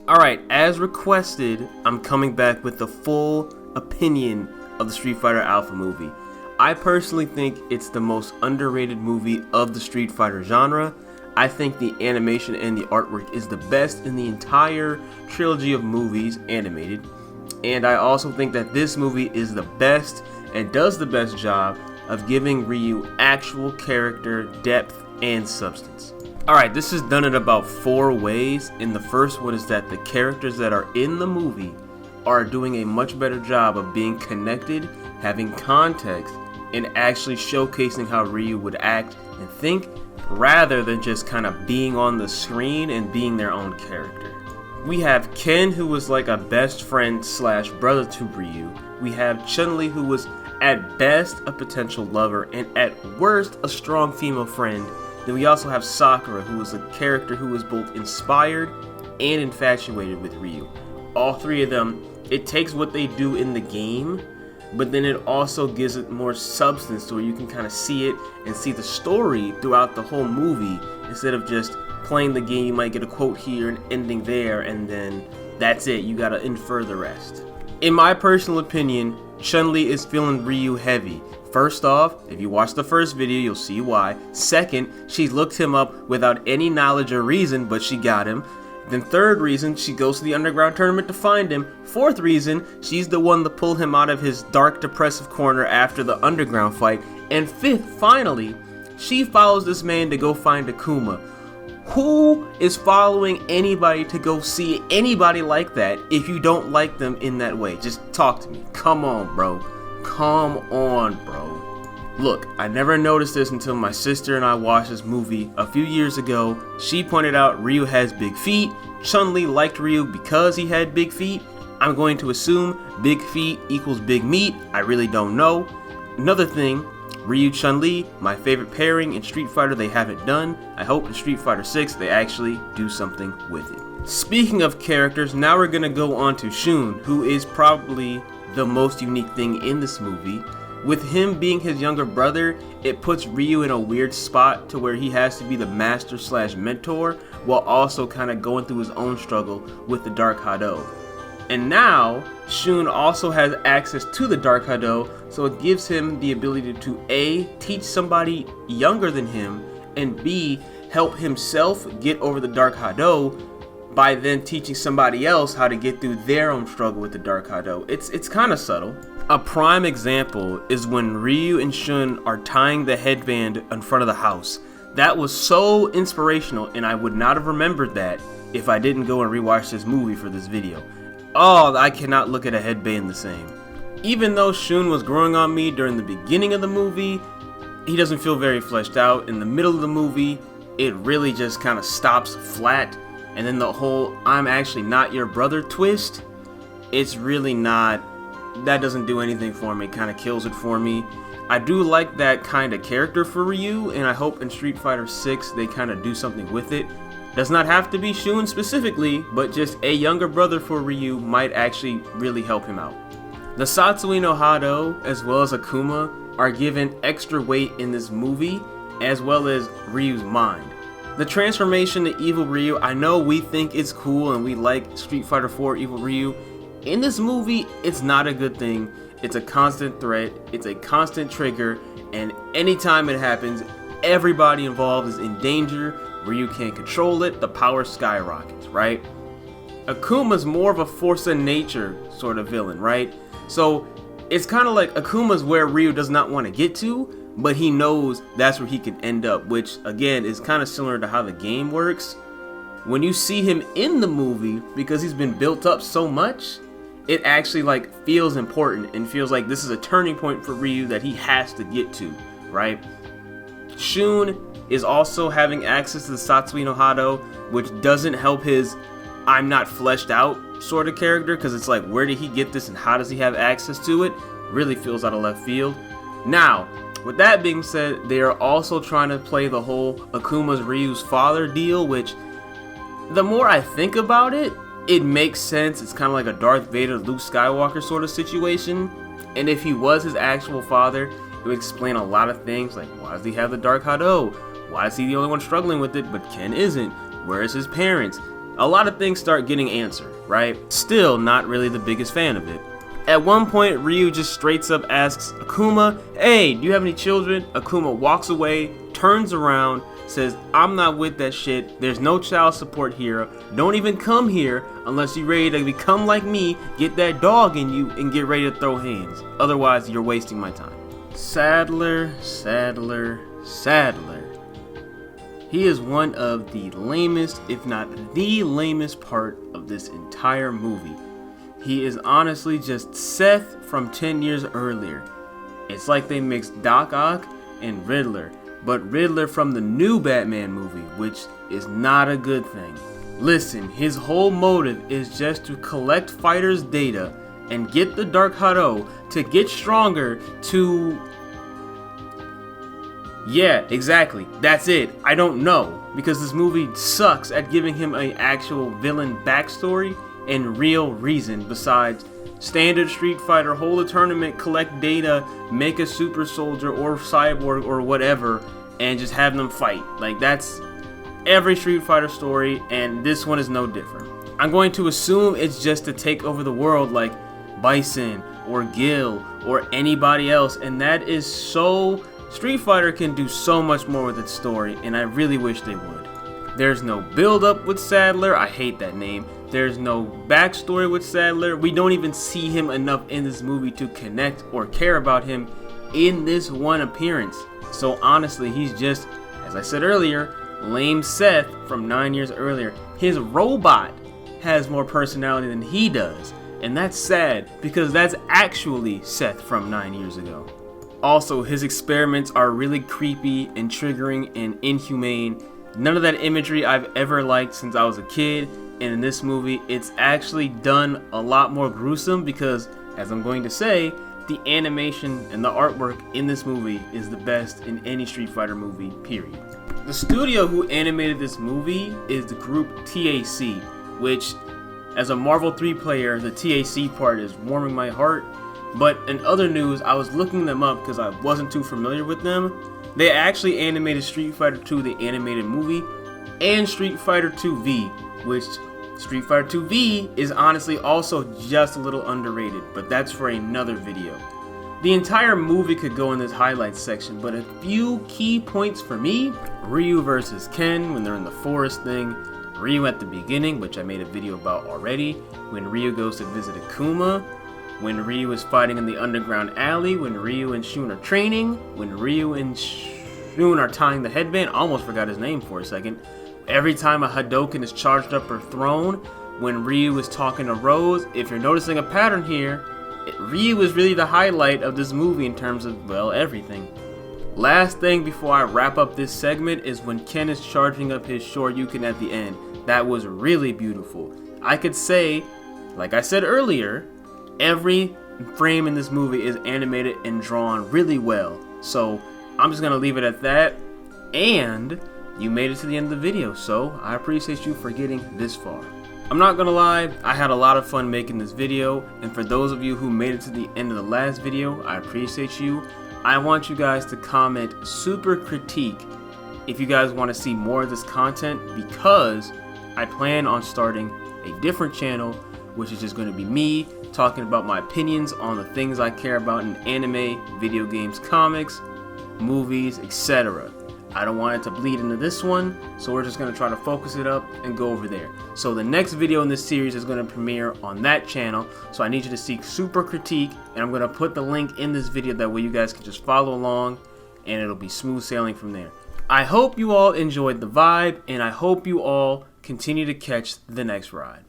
Alright, as requested, I'm coming back with the full opinion of the Street Fighter Alpha movie. I personally think it's the most underrated movie of the Street Fighter genre. I think the animation and the artwork is the best in the entire trilogy of movies animated. And I also think that this movie is the best and does the best job of giving Ryu actual character, depth, and substance. Alright, this is done in about 4 ways, and the first one is that the characters that are in the movie are doing a much better job of being connected, having context, and actually showcasing how Ryu would act and think, rather than just kind of being on the screen and being their own character. We have Ken, who was like a best friend slash brother to Ryu. We have Chun-Li, who was at best a potential lover and at worst a strong female friend. Then we also have Sakura, who is a character who is both inspired and infatuated with Ryu. All 3 of them, it takes what they do in the game, but then it also gives it more substance to where you can kind of see it and see the story throughout the whole movie. Instead of just playing the game, you might get a quote here and ending there, and then that's it. You gotta infer the rest. In my personal opinion, Chun-Li is feeling Ryu heavy. First off, if you watch the first video, you'll see why. Second, she looked him up without any knowledge or reason, but she got him. Then third reason, she goes to the underground tournament to find him. Fourth reason, she's the one to pull him out of his dark, depressive corner after the underground fight. And fifth, finally, she follows this man to go find Akuma. Who is following anybody to go see anybody like that if you don't like them in that way? Just talk to me. Come on, bro. Come on, bro. Look, I never noticed this until my sister and I watched this movie a few years ago. She pointed out Ryu has big feet. Chun-Li liked Ryu because he had big feet. I'm going to assume big feet equals big meat. I really don't know. Another thing, Ryu Chun-Li, my favorite pairing in Street Fighter they haven't done. I hope in Street Fighter 6 they actually do something with it. Speaking of characters, now we're gonna go on to Shun, who is probably the most unique thing in this movie. With him being his younger brother, it puts Ryu in a weird spot to where he has to be the master slash mentor while also kind of going through his own struggle with the Dark Hado. And now, Shun also has access to the Dark Hado, so it gives him the ability to A, teach somebody younger than him, and B, help himself get over the Dark Hado by then teaching somebody else how to get through their own struggle with the Dark Hado. It's kind of subtle. A prime example is when Ryu and Shun are tying the headband in front of the house. That was so inspirational, and I would not have remembered that if I didn't go and rewatch this movie for this video. Oh, I cannot look at a headband the same. Even though Shun was growing on me during the beginning of the movie, he doesn't feel very fleshed out. In the middle of the movie, it really just kind of stops flat. And then the whole I'm actually not your brother twist, it's really not, that doesn't do anything for me, it kind of kills it for me. I do like that kind of character for Ryu, and I hope in Street Fighter 6 they kind of do something with it. Does not have to be Shun specifically, but just a younger brother for Ryu might actually really help him out. The Satsui no Hado, as well as Akuma, are given extra weight in this movie, as well as Ryu's mind. The transformation to Evil Ryu, I know we think it's cool and we like Street Fighter 4 Evil Ryu. In this movie, it's not a good thing. It's a constant threat, it's a constant trigger, and anytime it happens, everybody involved is in danger. Ryu can't control it, the power skyrockets, right? Akuma's more of a force of nature sort of villain, right? So it's kind of like Akuma's where Ryu does not want to get to, but he knows that's where he can end up, which again is kind of similar to how the game works. When you see him in the movie, because he's been built up so much, it actually like feels important and feels like this is a turning point for Ryu that he has to get to, right? Shun is also having access to the Satsui no Hado, which doesn't help his I'm not fleshed out sort of character, because it's like, where did he get this and how does he have access to it? Really feels out of left field. Now, with that being said, they are also trying to play the whole Akuma's Ryu's father deal, which the more I think about it, it makes sense. It's kind of like a Darth Vader, Luke Skywalker sort of situation. And if he was his actual father, it would explain a lot of things, like why does he have the Dark Hado? Why is he the only one struggling with it, but Ken isn't? Where is his parents? a lot of things start getting answered, right? Still not really the biggest fan of it. At one point, Ryu just straight up asks Akuma, "Hey, do you have any children?" Akuma walks away, turns around, says, "I'm not with that shit. There's no child support here. Don't even come here unless you're ready to become like me, get that dog in you, and get ready to throw hands. Otherwise, you're wasting my time." Sadler. He is one of the lamest, if not the lamest part of this entire movie. He is honestly just Seth from 10 years earlier. It's like they mixed Doc Ock and Riddler, but Riddler from the new Batman movie, which is not a good thing. Listen, his whole motive is just to collect fighters' data and get the Dark Hado to get stronger to... Yeah, exactly. That's it. I don't know, because this movie sucks at giving him an actual villain backstory and real reason besides standard Street Fighter, hold a tournament, collect data, make a super soldier or cyborg or whatever, and just have them fight. Like, that's every Street Fighter story, and this one is no different. I'm going to assume it's just to take over the world like Bison or Gil or anybody else, and that is so... Street Fighter can do so much more with its story, and I really wish they would. There's no build-up with Sadler. I hate that name. There's no backstory with Sadler. We don't even see him enough in this movie to connect or care about him in this one appearance. So honestly, he's just, as I said earlier, lame Seth from 9 years earlier. His robot has more personality than he does, and that's sad because that's actually Seth from 9 years ago. Also, his experiments are really creepy and triggering and inhumane. None of that imagery I've ever liked since I was a kid, and in this movie it's actually done a lot more gruesome because, as I'm going to say, the animation and the artwork in this movie is the best in any Street Fighter movie, period. The studio who animated this movie is the group TAC, which, as a Marvel 3 player, the TAC part is warming my heart. But in other news, I was looking them up because I wasn't too familiar with them. They actually animated Street Fighter 2, the animated movie, and Street Fighter 2V, which Street Fighter 2V is honestly also just a little underrated, but that's for another video. The entire movie could go in this highlights section, but a few key points for me: Ryu versus Ken when they're in the forest thing, Ryu at the beginning, which I made a video about already, when Ryu goes to visit Akuma, when Ryu is fighting in the underground alley, when Ryu and Shun are training, when Ryu and Shun are tying the headband, almost forgot his name for a second, every time a Hadouken is charged up or thrown, when Ryu is talking to Rose. If you're noticing a pattern here, Ryu is really the highlight of this movie in terms of, well, everything. Last thing before I wrap up this segment is when Ken is charging up his Shoryuken at the end. That was really beautiful. I could say, like I said earlier, every frame in this movie is animated and drawn really well. So I'm just gonna leave it at that. And you made it to the end of the video, so I appreciate you for getting this far. I'm not gonna lie, I had a lot of fun making this video, and for those of you who made it to the end of the last video, I appreciate you. I want you guys to comment SuperCritique if you guys want to see more of this content, because I plan on starting a different channel, which is just going to be me talking about my opinions on the things I care about in anime, video games, comics, movies, etc. I don't want it to bleed into this one, so we're just going to try to focus it up and go over there. So the next video in this series is going to premiere on that channel, so I need you to seek SuperCritique, and I'm going to put the link in this video, that way you guys can just follow along and it'll be smooth sailing from there. I hope you all enjoyed the vibe, and I hope you all continue to catch the next ride.